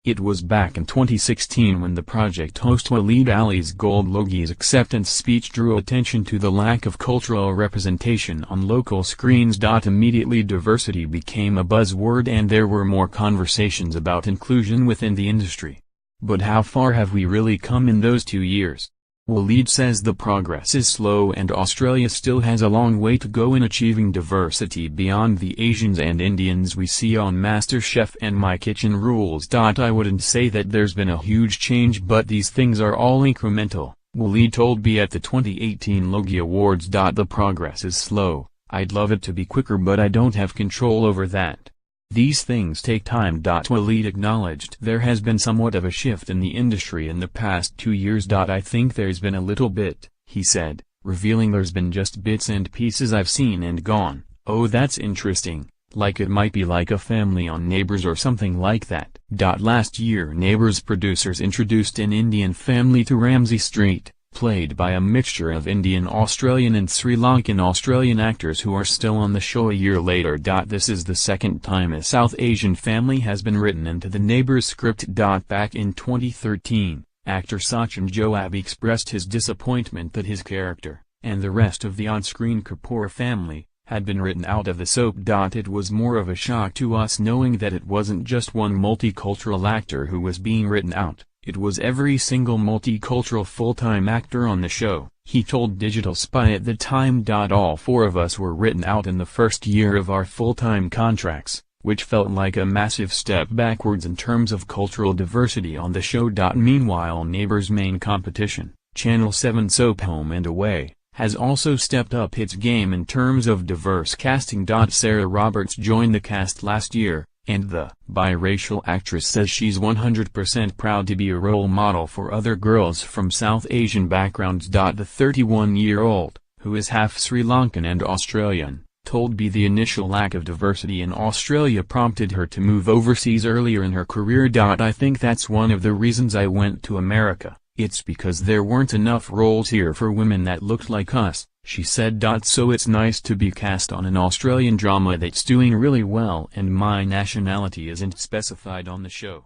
It was back in 2016 when the project host Waleed Ali's Gold Logies acceptance speech drew attention to the lack of cultural representation on local screens. Immediately diversity became a buzzword and there were more conversations about inclusion within the industry. But how far have we really come in those 2 years? Waleed says the progress is slow and Australia still has a long way to go in achieving diversity beyond the Asians and Indians we see on MasterChef and My Kitchen Rules. I wouldn't say that there's been a huge change, but these things are all incremental, Waleed told B at the 2018 Logie Awards. The progress is slow, I'd love it to be quicker but I don't have control over that. These things take time. Waleed acknowledged there has been somewhat of a shift in the industry in the past 2 years. I think there's been a little bit, he said, revealing there's been just bits and pieces I've seen and gone, oh that's interesting, like it might be like a family on Neighbours or something like that. Last year Neighbours producers introduced an Indian family to Ramsay Street, played by a mixture of Indian Australian and Sri Lankan Australian actors who are still on the show a year later. This is the second time a South Asian family has been written into the Neighbours script. Back in 2013, actor Sachin Joab expressed his disappointment that his character, and the rest of the on-screen Kapoor family, had been written out of the soap. It was more of a shock to us knowing that it wasn't just one multicultural actor who was being written out. It was every single multicultural full-time actor on the show, he told Digital Spy at the time. All 4 of us were written out in the first year of our full-time contracts, which felt like a massive step backwards in terms of cultural diversity on the show. Meanwhile Neighbours' main competition, Channel 7 soap Home and Away, has also stepped up its game in terms of diverse casting. Sarah Roberts joined the cast last year, and the biracial actress says she's 100% proud to be a role model for other girls from South Asian backgrounds. The 31-year-old, who is half Sri Lankan and Australian, told B the initial lack of diversity in Australia prompted her to move overseas earlier in her career. I think that's one of the reasons I went to America, it's because there weren't enough roles here for women that looked like us, she said. So it's nice to be cast on an Australian drama that's doing really well and my nationality isn't specified on the show.